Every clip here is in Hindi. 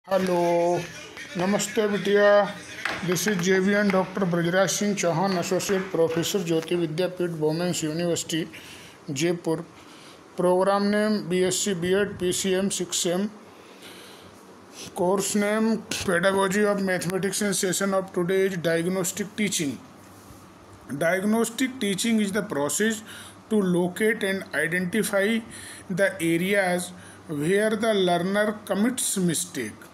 हेलो, नमस्ते बिटिया। This is JVN doctor Brajraj Singh Chauhan, associate professor, Jyoti Vidyapeeth, women's university, Jaipur. Programme name BSc BEd PCM 6M। Course name pedagogy of mathematics and session of today is diagnostic teaching. Diagnostic teaching is the process to locate and identify the areas where the learner commits mistake.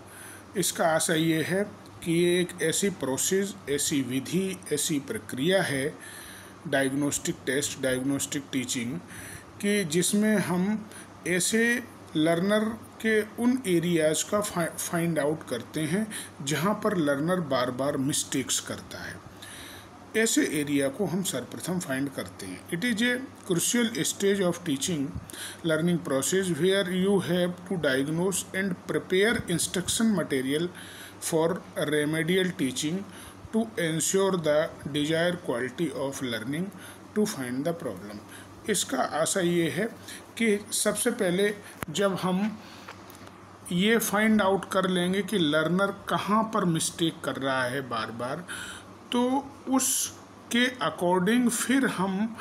इसका आशय ये है कि ये एक ऐसी प्रोसेस, ऐसी विधि, ऐसी प्रक्रिया है डायग्नोस्टिक टेस्ट, डायग्नोस्टिक टीचिंग, कि जिसमें हम ऐसे लर्नर के उन एरियाज़ का फाइंड आउट करते हैं जहाँ पर लर्नर बार बार मिस्टेक्स करता है। ऐसे एरिया को हम सर्वप्रथम फाइंड करते हैं। It is a crucial stage of teaching learning process where you have to diagnose and prepare instruction material for remedial teaching to ensure the desire quality of learning to find the problem. इसका आशय ये है कि सबसे पहले जब हम ये फाइंड आउट कर लेंगे कि लर्नर कहाँ पर मिस्टेक कर रहा है बार बार, तो उसके अकॉर्डिंग फिर हम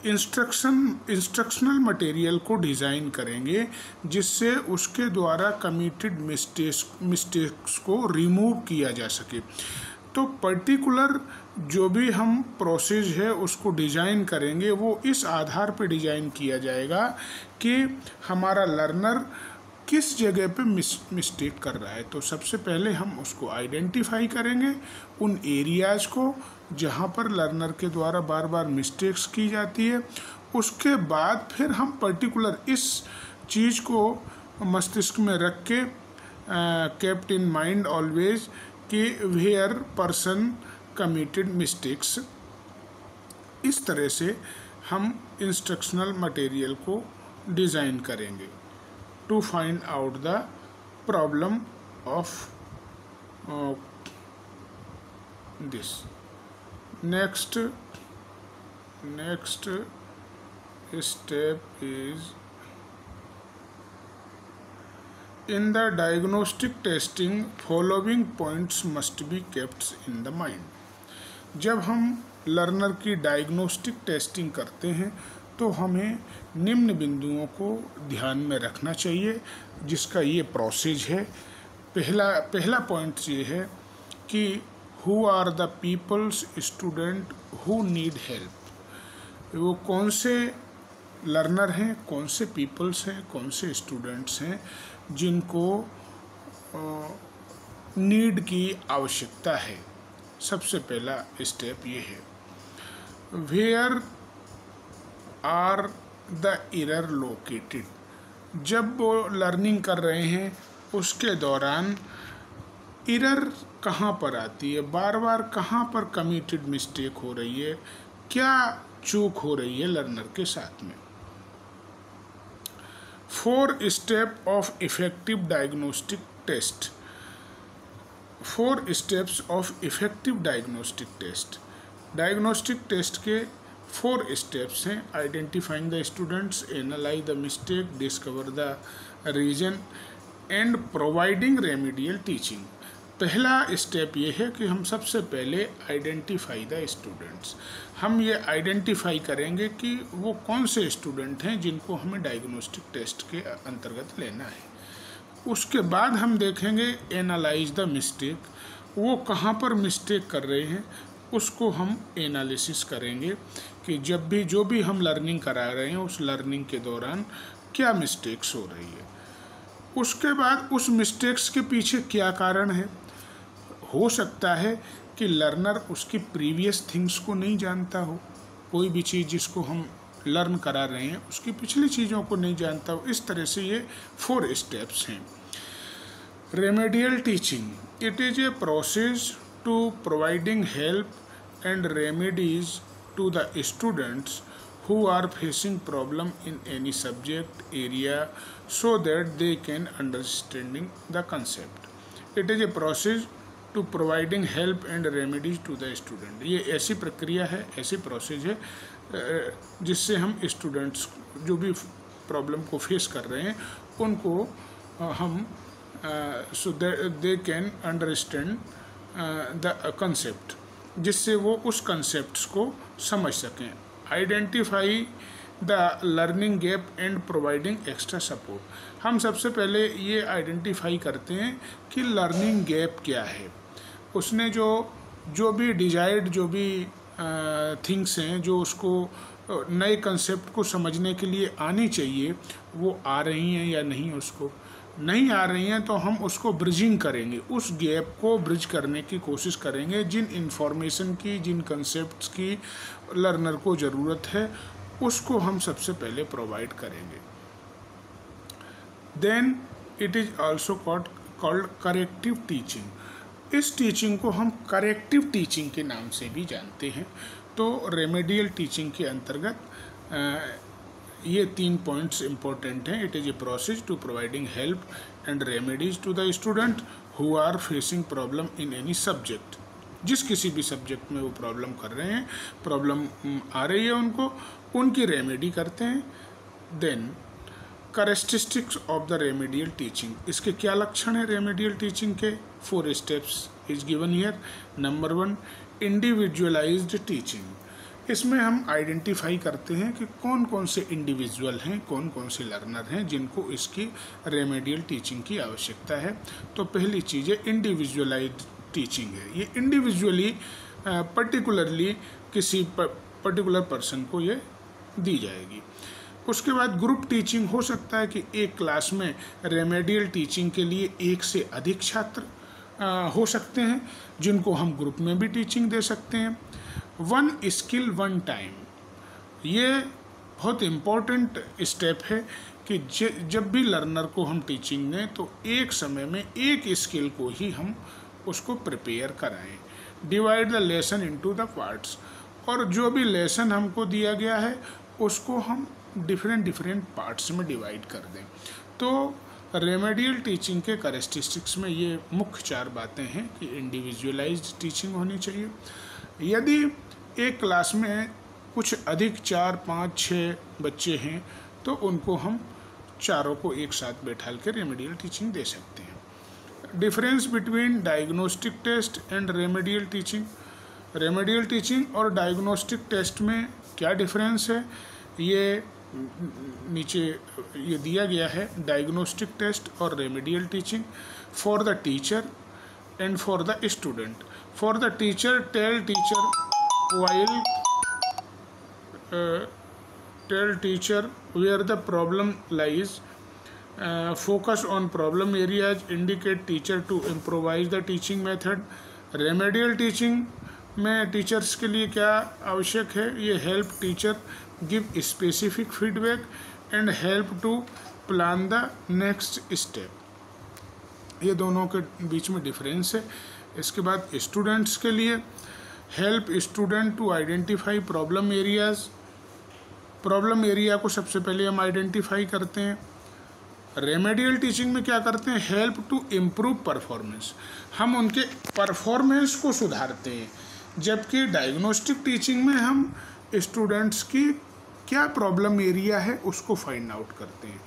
इंस्ट्रक्शनल मटेरियल को डिज़ाइन करेंगे जिससे उसके द्वारा कमिटेड मिस्टेक्स को रिमूव किया जा सके। तो पर्टिकुलर जो भी हम प्रोसेस है उसको डिज़ाइन करेंगे वो इस आधार पर डिज़ाइन किया जाएगा कि हमारा लर्नर किस जगह पे मिस्टेक कर रहा है। तो सबसे पहले हम उसको आइडेंटिफाई करेंगे, उन एरियाज़ को जहाँ पर लर्नर के द्वारा बार बार मिस्टेक्स की जाती है। उसके बाद फिर हम पर्टिकुलर इस चीज़ को मस्तिष्क में रख के केप्ट इन माइंड ऑलवेज कि वेयर पर्सन कमिटेड मिस्टेक्स, इस तरह से हम इंस्ट्रक्शनल मटेरियल को डिज़ाइन करेंगे to find out the problem of this. Next step is in the diagnostic testing following points must be kept in the mind. जब हम लर्नर की डायग्नोस्टिक टेस्टिंग करते हैं तो हमें निम्न बिंदुओं को ध्यान में रखना चाहिए, जिसका ये प्रोसेस है। पहला पॉइंट ये है कि who are the peoples student who need help. वो कौन से लर्नर हैं, कौन से पीपल्स हैं, कौन से स्टूडेंट्स हैं जिनको नीड की आवश्यकता है। सबसे पहला स्टेप ये है। Where are the error located. जब वो लर्निंग कर रहे हैं उसके दौरान एरर कहाँ पर आती है, बार बार कहाँ पर कमिटेड मिस्टेक हो रही है, क्या चूक हो रही है लर्नर के साथ में। 4 step of effective diagnostic test. 4 steps of effective diagnostic test. Diagnostic test के 4 स्टेप्स हैं। Identifying the students, analyse the mistake, discover the reason and providing remedial teaching. पहला स्टेप ये है कि हम सबसे पहले आइडेंटिफाई द स्टूडेंट्स। हम ये आइडेंटिफाई करेंगे कि वो कौन से स्टूडेंट हैं जिनको हमें डायग्नोस्टिक टेस्ट के अंतर्गत लेना है। उसके बाद हम देखेंगे एनालाइज द मिस्टेक, वो कहाँ पर मिस्टेक कर रहे हैं उसको हम एनालिसिस करेंगे कि जो भी हम लर्निंग करा रहे हैं उस लर्निंग के दौरान क्या मिस्टेक्स हो रही है। उसके बाद उस मिस्टेक्स के पीछे क्या कारण है। हो सकता है कि लर्नर उसकी प्रीवियस थिंग्स को नहीं जानता हो, कोई भी चीज़ जिसको हम लर्न करा रहे हैं उसकी पिछली चीज़ों को नहीं जानता हो। इस तरह से ये 4 स्टेप्स हैं। Remedial teaching, it is a process to providing help and remedies to the students who are facing problem in any subject area so that they can understanding the concept. It is a process to providing help and remedies to the student. ये ऐसी प्रक्रिया है, ऐसी प्रोसेस है जिससे हम स्टूडेंट्स जो भी प्रॉब्लम को फेस कर रहे हैं उनको हम so that they can understand the concept, जिससे वो उस कंसेप्ट को समझ सकें. Identify the learning gap and providing extra support. हम सबसे पहले ये आइडेंटिफाई करते हैं कि लर्निंग गैप क्या है. उसने जो भी डिजायर्ड जो भी थिंग्स हैं जो उसको नए कंसेप्ट को समझने के लिए आनी चाहिए, वो आ रही हैं या नहीं. उसको नहीं आ रही हैं तो हम उसको ब्रिजिंग करेंगे, उस गैप को ब्रिज करने की कोशिश करेंगे. जिन इंफॉर्मेशन की, जिन कंसेप्ट्स की लर्नर को ज़रूरत है, उसको हम सबसे पहले प्रोवाइड करेंगे. Then it is also called corrective teaching. इस टीचिंग को हम करेक्टिव टीचिंग के नाम से भी जानते हैं. तो रेमेडियल टीचिंग के अंतर्गत ये 3 पॉइंट्स इंपॉर्टेंट हैं. It is a process to providing help and remedies to the student who are facing problem in any subject. जिस किसी भी सब्जेक्ट में वो प्रॉब्लम कर रहे हैं, प्रॉब्लम आ रही है उनको, उनकी रेमेडी करते हैं. Then characteristics of the remedial teaching. इसके क्या लक्षण है रेमेडियल टीचिंग के? 4 steps is given here. Number 1, individualised teaching. इसमें हम आइडेंटिफाई करते हैं कि कौन कौन से इंडिविजुअल हैं, कौन कौन से लर्नर हैं जिनको इसकी रेमेडियल टीचिंग की आवश्यकता है. तो पहली चीज़ है इंडिविजुअलाइज्ड टीचिंग है. ये इंडिविजुअली पर्टिकुलरली किसी पर्टिकुलर पर्सन को ये दी जाएगी. उसके बाद ग्रुप टीचिंग हो सकता है कि एक क्लास में रेमेडियल टीचिंग के लिए 1 से अधिक छात्र हो सकते हैं, जिनको हम ग्रुप में भी टीचिंग दे सकते हैं. 1 स्किल 1 टाइम. ये बहुत इम्पोर्टेंट स्टेप है कि जब भी लर्नर को हम टीचिंग दें तो एक समय में एक स्किल को ही हम उसको प्रिपेयर कराएं. Divide the lesson into the parts. और जो भी लेसन हमको दिया गया है उसको हम डिफरेंट पार्ट्स में डिवाइड कर दें. तो रेमेडियल टीचिंग के कैरेक्टरिस्टिक्स में ये मुख्य 4 बातें हैं कि इंडिविजुअलाइज्ड टीचिंग होनी चाहिए. यदि एक क्लास में कुछ अधिक 4, 5, 6 बच्चे हैं तो उनको हम चारों को एक साथ बैठा के रेमेडियल टीचिंग दे सकते हैं. Difference between diagnostic test and remedial teaching. Remedial teaching और डायग्नोस्टिक टेस्ट में क्या डिफरेंस है, ये नीचे ये दिया गया है. डायग्नोस्टिक टेस्ट और remedial teaching. For the teacher and for the student. For the teacher, tell teacher where the problem lies. Focus on problem areas. Indicate teacher to improvise the teaching method. Remedial teaching में टीचर्स के लिए क्या आवश्यक है? ये help teacher give specific feedback and help to plan the next step. ये दोनों के बीच में डिफरेंस है. इसके बाद स्टूडेंट्स के लिए help student to identify problem areas. Problem area को सबसे पहले हम आइडेंटिफाई करते हैं. रेमेडियल टीचिंग में क्या करते हैं? Help to improve performance. हम उनके परफॉर्मेंस को सुधारते हैं. जबकि डायग्नोस्टिक टीचिंग में हम स्टूडेंट्स की क्या प्रॉब्लम एरिया है उसको फाइंड आउट करते हैं.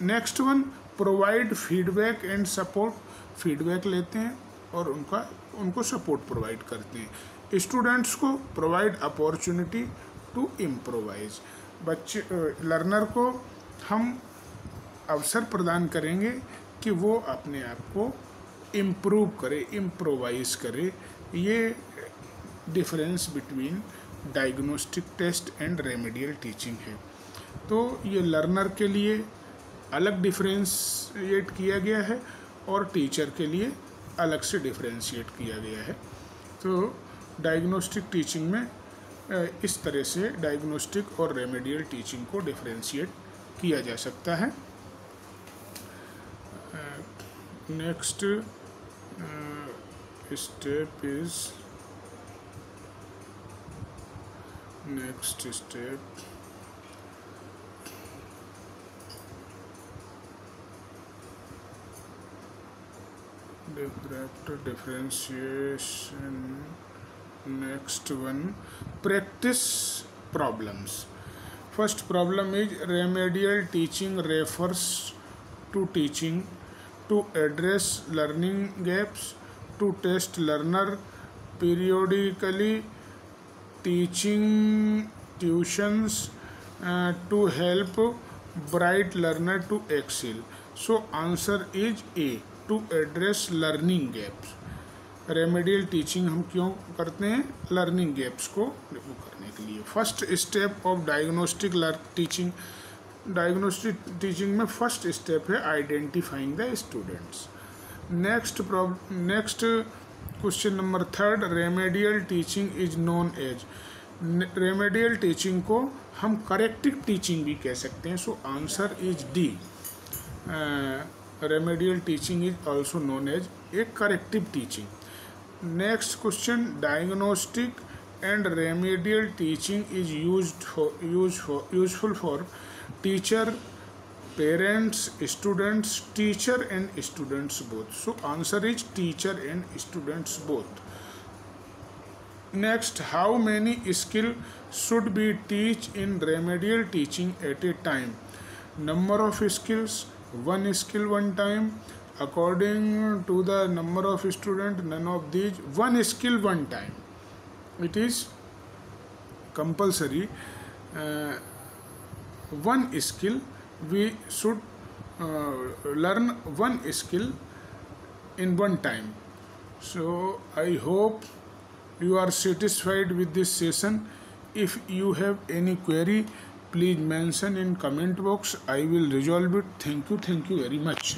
Next one, provide feedback and support. Feedback लेते हैं और उनको सपोर्ट प्रोवाइड करते हैं. स्टूडेंट्स को प्रोवाइड अपॉर्चुनिटी टू इम्प्रोवाइज. बच्चे लर्नर को हम अवसर प्रदान करेंगे कि वो अपने आप को इम्प्रूव करे, इम्प्रोवाइज करे. ये difference between diagnostic test and remedial teaching है. तो ये लर्नर के लिए अलग डिफरेंशिएट किया गया है और टीचर के लिए अलग से डिफरेंशिएट किया गया है. तो डायग्नोस्टिक टीचिंग में इस तरह से डायग्नोस्टिक और रेमेडियल टीचिंग को डिफरेंशिएट किया जा सकता है. Next step differentiation. Next one, practice problems. First problem is remedial teaching refers to teaching to address learning gaps, to test learner periodically, teaching tuitions to help bright learner to excel. So answer is A, to address learning gaps. Remedial teaching हम क्यों करते हैं? लर्निंग गैप्स को रिमूव करने के लिए. First step of diagnostic teaching. Diagnostic teaching में फर्स्ट स्टेप है identifying the students. Next question number 3, remedial teaching is known as. Remedial teaching को हम करेक्टिव टीचिंग भी कह सकते हैं. So answer is D. Remedial teaching is also known as a corrective teaching. Next question, diagnostic and remedial teaching is useful for teacher, parents, students, teacher and students both. So answer is teacher and students both. Next, how many skills should be teach in remedial teaching at a time? Number of skills, one skill one time. According to the number of students, none of these. One skill one time. It is compulsory. One skill, we should learn one skill in one time. So I hope you are satisfied with this session. If you have any query, please mention in comment box. I will resolve it. Thank you very much.